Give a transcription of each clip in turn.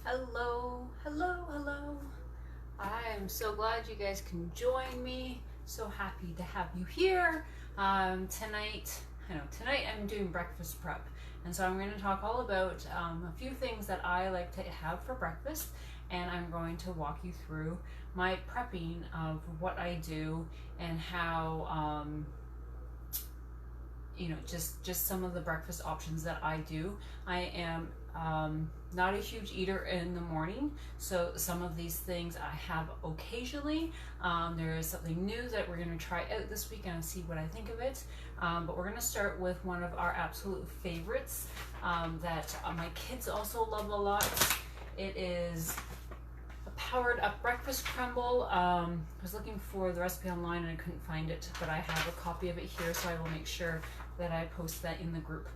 Hello, hello, hello. I am so glad you guys can join me. So happy to have you here. Tonight I'm doing breakfast prep. And so I'm going to talk all about a few things that I like to have for breakfast. And I'm going to walk you through my prepping of what I do and how, just some of the breakfast options that I do. I am not a huge eater in the morning, so some of these things I have occasionally. There is something new that we're going to try out this week and see what I think of it. But we're going to start with one of our absolute favorites that my kids also love a lot. It is a powered up breakfast crumble. I was looking for the recipe online and I couldn't find it, but I have a copy of it here, so I will make sure that I post that in the group.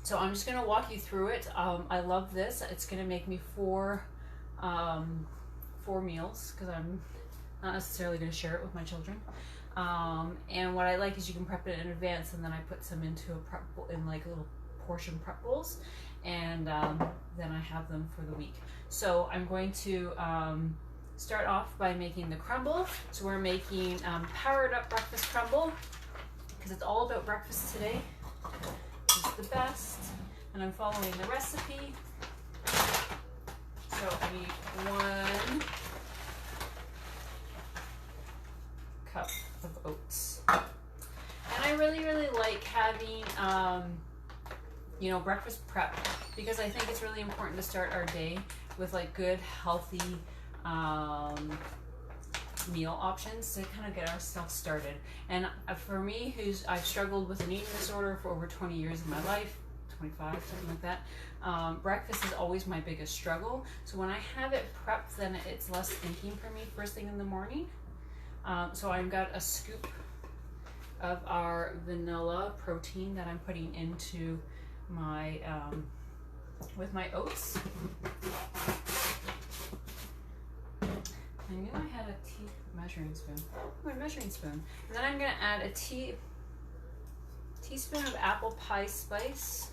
So I'm just going to walk you through it. I love this. It's going to make me four meals because I'm not necessarily going to share it with my children. And what I like is you can prep it in advance, and then I put some into a prep bowl, in like little portion prep bowls, and then I have them for the week. So I'm going to start off by making the crumble. So we're making powered up breakfast crumble because it's all about breakfast today. It's the best, and I'm following the recipe. So I need 1 cup of oats, and I really like having breakfast prep because I think it's really important to start our day with like good healthy meal options to kind of get ourselves started. And for me, I've struggled with an eating disorder for over 20 years of my life, 25, something like that, breakfast is always my biggest struggle. So when I have it prepped, then it's less thinking for me first thing in the morning. So I've got a scoop of our vanilla protein that I'm putting into my with my oats. I knew I had a measuring spoon. My measuring spoon. And then I'm going to add a teaspoon of apple pie spice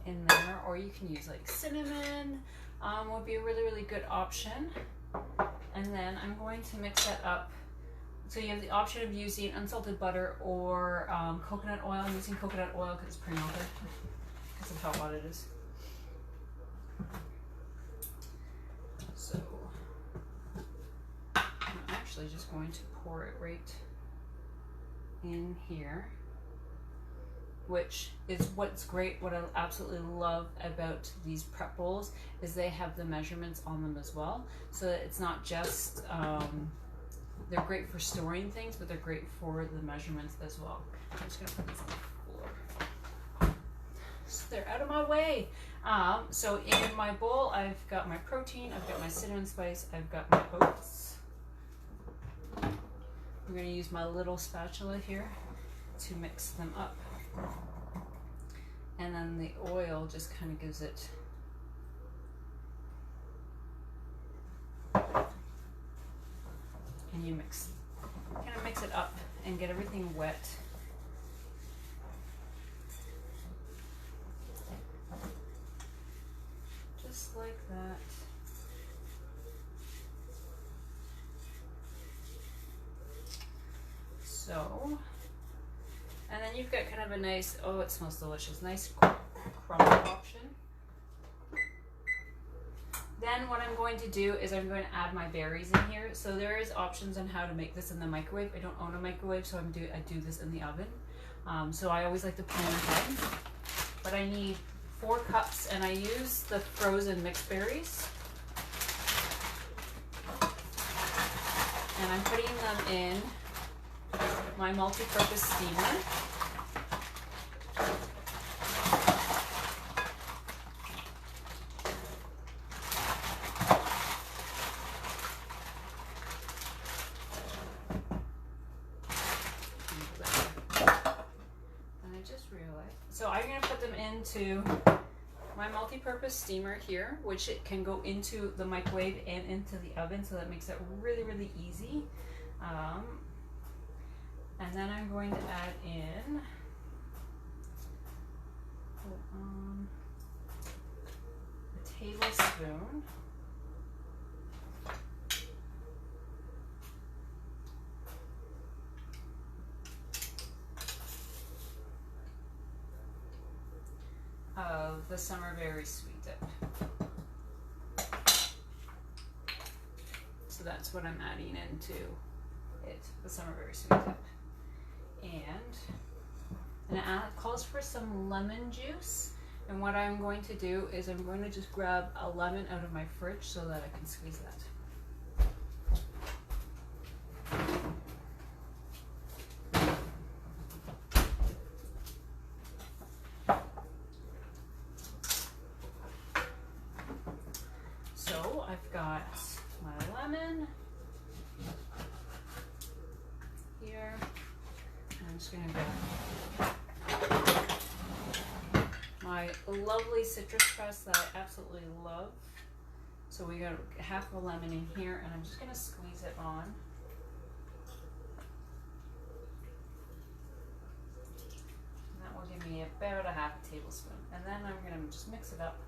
in there, or you can use like cinnamon. Would be a really good option. And then I'm going to mix that up. So you have the option of using unsalted butter or coconut oil. I'm using coconut oil because it's pre-melted because of how hot it is. So I'm actually just going to pour it right in here, which is what's great. What I absolutely love about these prep bowls is they have the measurements on them as well, so that it's not just they're great for storing things, but they're great for the measurements as well. I'm just gonna put these on the floor so they're out of my way. So in my bowl, I've got my protein, I've got my cinnamon spice, I've got my oats. I'm going to use my little spatula here to mix them up. And then the oil just kind of gives it and you kind of mix it up and get everything wet. Just like that. So, and then you've got kind of a nice, oh, it smells delicious, nice crumble option. Then what I'm going to do is I'm going to add my berries in here. So there is options on how to make this in the microwave. I don't own a microwave, so I do this in the oven. So I always like to plan ahead. But I need 4 cups, and I use the frozen mixed berries. And I'm putting them in my multi-purpose steamer. And I just realized, so I'm going to put them into my multi-purpose steamer here, which it can go into the microwave and into the oven, so that makes it really easy. And then I'm going to add in tablespoon of the summer berry sweet dip. So that's what I'm adding into it, the summer berry sweet dip. And it calls for some lemon juice. And what I'm going to do is I'm going to just grab a lemon out of my fridge so that I can squeeze that. So I've got my lemon here. I'm just going to grab my lovely citrus press that I absolutely love. So we got half a lemon in here, and I'm just going to squeeze it on. And that will give me about a half a tablespoon. And then I'm going to just mix it up.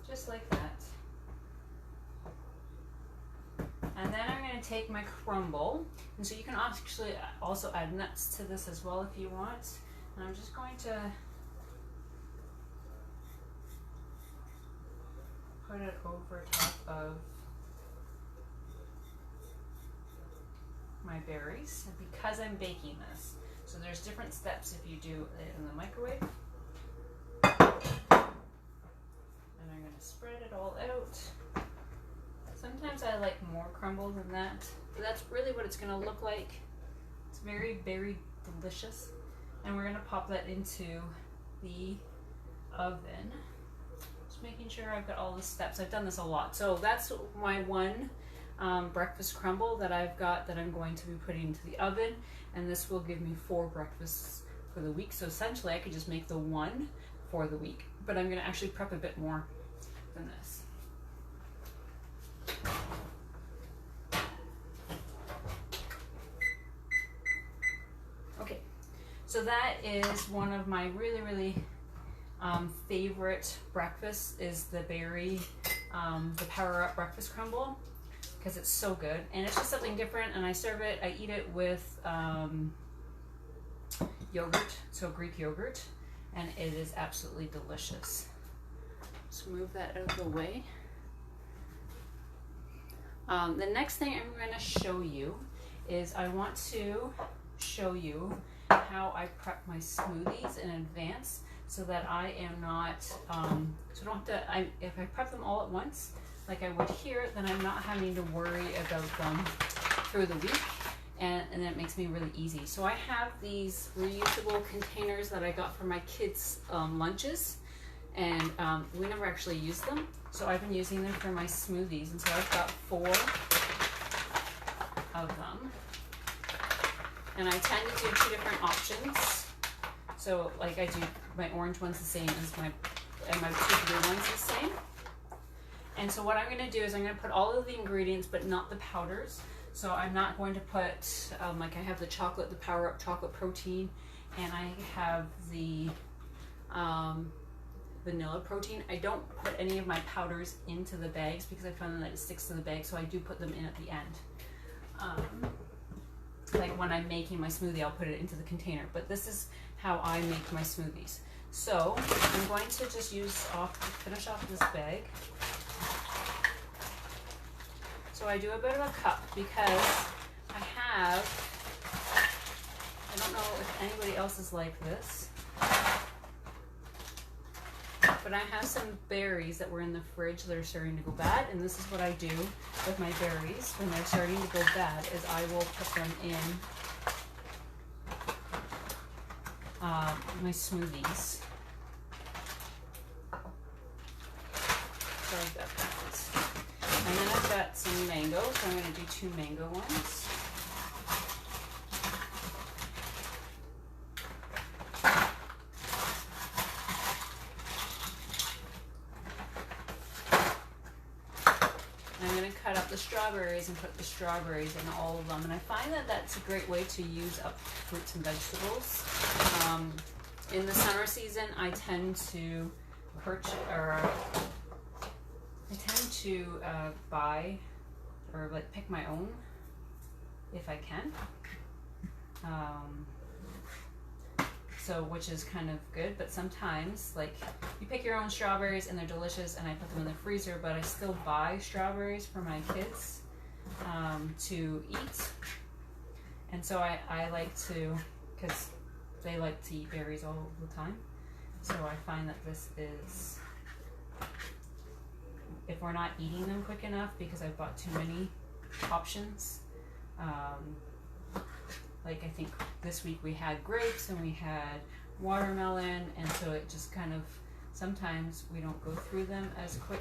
Just like that. And then I'm going to take my crumble, and so you can actually also add nuts to this as well if you want. And I'm just going to put it over top of my berries, and because I'm baking this, so there's different steps if you do it in the microwave. And I'm going to spread it all out. Sometimes I like more crumble than that, but that's really what it's going to look like. It's very, very delicious. And we're going to pop that into the oven. Just making sure I've got all the steps. I've done this a lot. So that's my one breakfast crumble that I've got that I'm going to be putting into the oven. And this will give me 4 breakfasts for the week. So essentially I could just make the one for the week, but I'm going to actually prep a bit more than this. Okay, so that is one of my really favorite breakfasts, is the berry, the Power Up breakfast crumble, because it's so good and it's just something different. And I serve it, I eat it with yogurt, so Greek yogurt, and it is absolutely delicious. Just move that out of the way. The next thing I'm going to show you is I want to show you how I prep my smoothies in advance so that I am not, so I don't have to, if I prep them all at once, like I would here, then I'm not having to worry about them through the week, and it makes me really easy. So I have these reusable containers that I got for my kids' lunches, and we never actually use them. So I've been using them for my smoothies, and so I've got 4 of them. And I tend to do 2 different options. So like I do, my orange one's the same as my 2 blue ones the same. And so what I'm going to do is I'm going to put all of the ingredients, but not the powders. So I'm not going to put, like I have the chocolate, the Power Up chocolate protein, and I have the vanilla protein. I don't put any of my powders into the bags because I found that it sticks to the bag, so I do put them in at the end. Like when I'm making my smoothie, I'll put it into the container, but this is how I make my smoothies. So I'm going to just finish off this bag. So I do a bit of a cup because I don't know if anybody else is like this, but I have some berries that were in the fridge that are starting to go bad, and this is what I do with my berries when they're starting to go bad, is I will put them in my smoothies. So I've got that. And then I've got some mango, so I'm going to do 2 mango ones. I'm going to cut up the strawberries and put the strawberries in all of them. And I find that that's a great way to use up fruits and vegetables. In the summer season, I tend to buy or like pick my own if I can. So which is kind of good, but sometimes like you pick your own strawberries and they're delicious and I put them in the freezer, but I still buy strawberries for my kids to eat. And so I like to, because they like to eat berries all the time. So I find that this is, if we're not eating them quick enough because I've bought too many options, like I think this week we had grapes and we had watermelon, and so it just kind of, sometimes we don't go through them as quick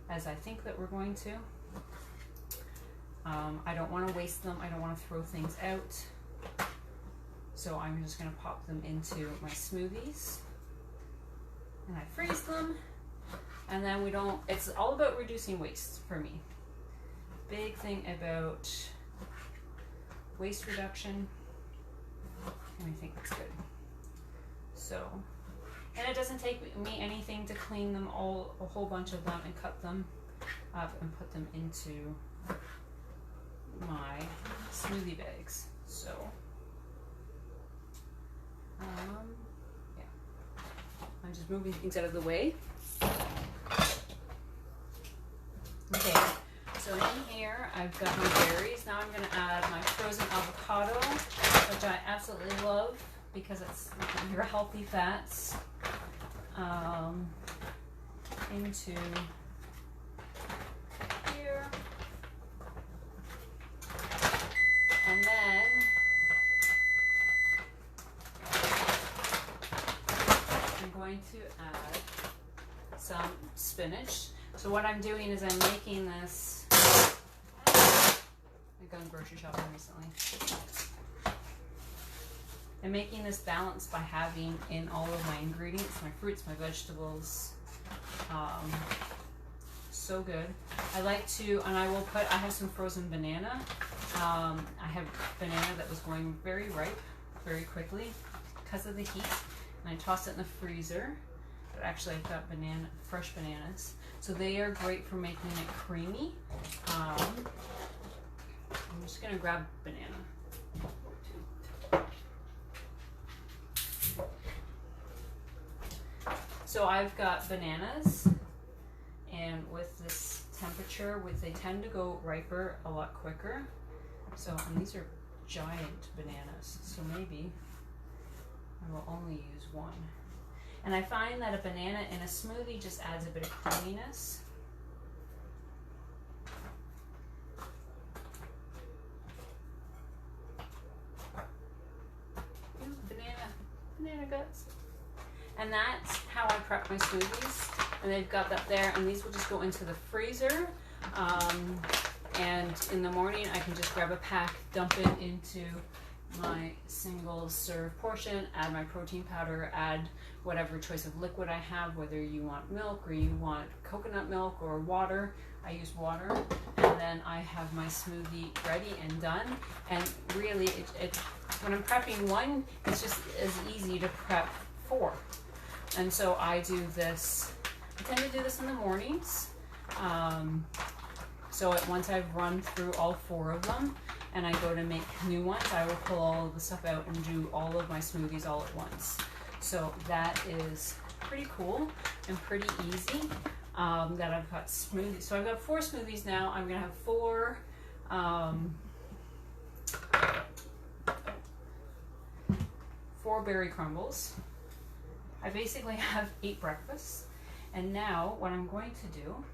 as I think that we're going to. I don't want to waste them. I don't want to throw things out. So I'm just going to pop them into my smoothies and I freeze them. And then it's all about reducing waste for me. Big thing about waste reduction, and I think that's good. So, and it doesn't take me anything to clean them all, a whole bunch of them, and cut them up and put them into my smoothie bags. So, yeah, I'm just moving things out of the way. Okay. So in here, I've got my berries. Now I'm going to add my frozen avocado, which I absolutely love because it's your healthy fats, into here. And then I'm going to add some spinach. So what I'm doing is I'm making this, I've gone grocery shopping recently. I'm making this balance by having in all of my ingredients, my fruits, my vegetables. So good. I like to, and I have some frozen banana. I have banana that was going very ripe, very quickly because of the heat. And I tossed it in the freezer. But actually I've got fresh bananas. So they are great for making it creamy. I'm just gonna grab banana. So I've got bananas, and with this temperature, they tend to go riper a lot quicker. So, and these are giant bananas, so maybe I will only use one. And I find that a banana in a smoothie just adds a bit of creaminess. Ooh, banana guts. And that's how I prep my smoothies. And they've got that there, and these will just go into the freezer. And in the morning, I can just grab a pack, dump it into my single serve portion, add my protein powder, add whatever choice of liquid I have, whether you want milk or you want coconut milk or water. I use water, and then I have my smoothie ready and done. And really, when I'm prepping one, it's just as easy to prep 4. And so I do this, I tend to do this in the mornings. So once I've run through all 4 of them, and I go to make new ones, I will pull all of the stuff out and do all of my smoothies all at once. So that is pretty cool and pretty easy, that I've got smoothies. So I've got 4 smoothies now. I'm gonna have 4 berry crumbles. I basically have 8 breakfasts. And now what I'm going to do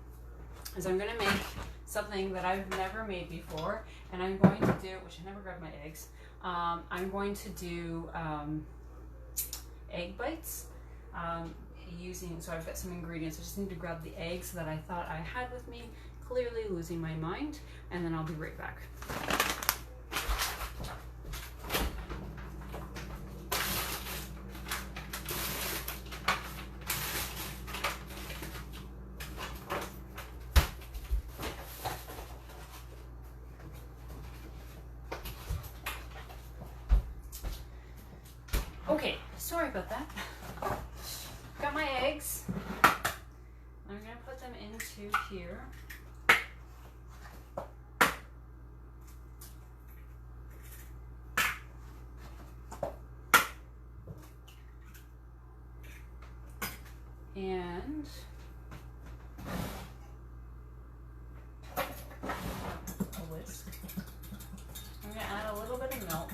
is I'm going to make something that I've never made before, and I'm going to do, which I never grabbed my eggs, I'm going to do egg bites so I've got some ingredients. I just need to grab the eggs that I thought I had with me, clearly losing my mind, and then I'll be right back. Okay, sorry about that. Got my eggs. I'm gonna put them into here. And a whisk. I'm gonna add a little bit of milk.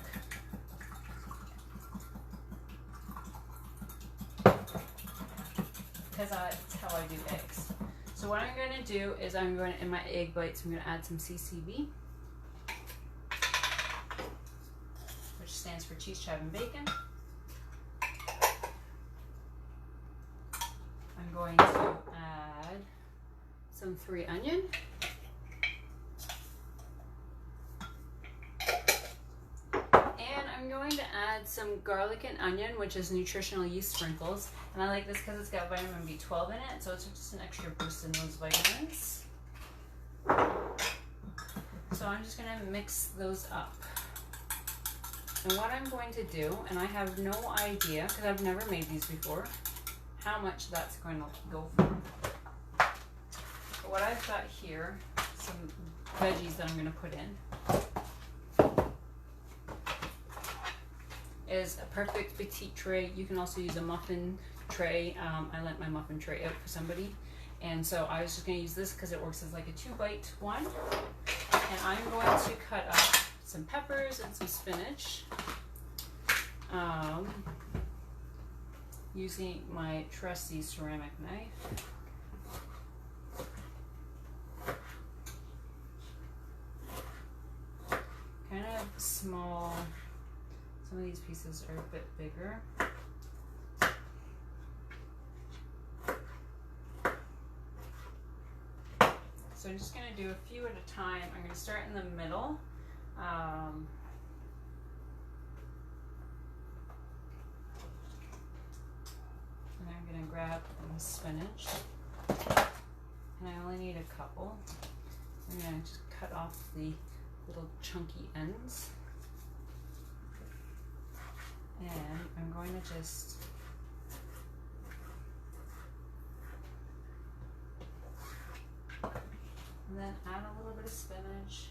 Because that's how I do eggs. So what I'm going to do is I'm going to, in my egg bites, I'm going to add some CCB, which stands for cheese, chive, and bacon. I'm going to add some 3 onion. And I'm going to add some garlic and onion, which is nutritional yeast sprinkles. And I like this because it's got vitamin B12 in it, so it's just an extra boost in those vitamins. So I'm just going to mix those up. And what I'm going to do, and I have no idea, because I've never made these before, how much that's going to go for. But what I've got here, some veggies that I'm going to put in, is a perfect petite tray. You can also use a muffin tray. I lent my muffin tray out for somebody, and so I was just going to use this because it works as like a 2-bite one. And I'm going to cut up some peppers and some spinach using my trusty ceramic knife. Kind of small. Some of these pieces are a bit bigger. So I'm just going to do a few at a time. I'm going to start in the middle. And I'm going to grab the spinach. And I only need a couple. I'm going to just cut off the little chunky ends. And I'm going to just and then add a little bit of spinach.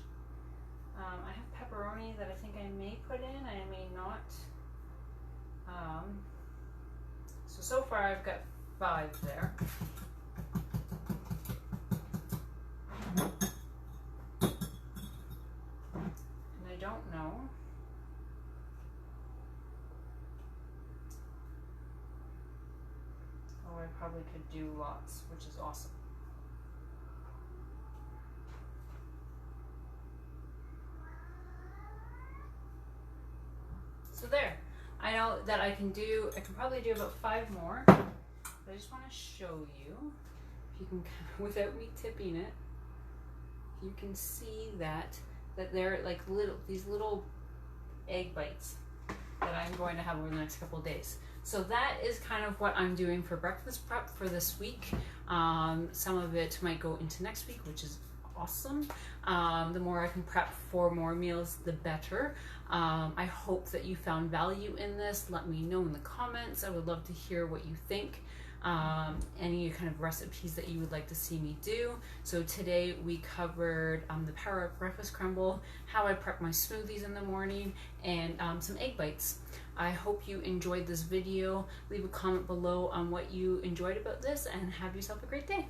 I have pepperoni that I think I may put in, I may not. So far I've got 5 there. And I don't know. Oh, I probably could do lots, which is awesome. So there, I know that I can probably do about 5 more, but I just want to show you, if you can, without me tipping it, you can see that they're like these little egg bites that I'm going to have over the next couple of days. So that is kind of what I'm doing for breakfast prep for this week. Some of it might go into next week, which is awesome. The more I can prep for more meals, the better. I hope that you found value in this. Let me know in the comments. I would love to hear what you think. Any kind of recipes that you would like to see me do. So today we covered the Power Up Breakfast Crumble, how I prep my smoothies in the morning, and some egg bites. I hope you enjoyed this video. Leave a comment below on what you enjoyed about this, and have yourself a great day.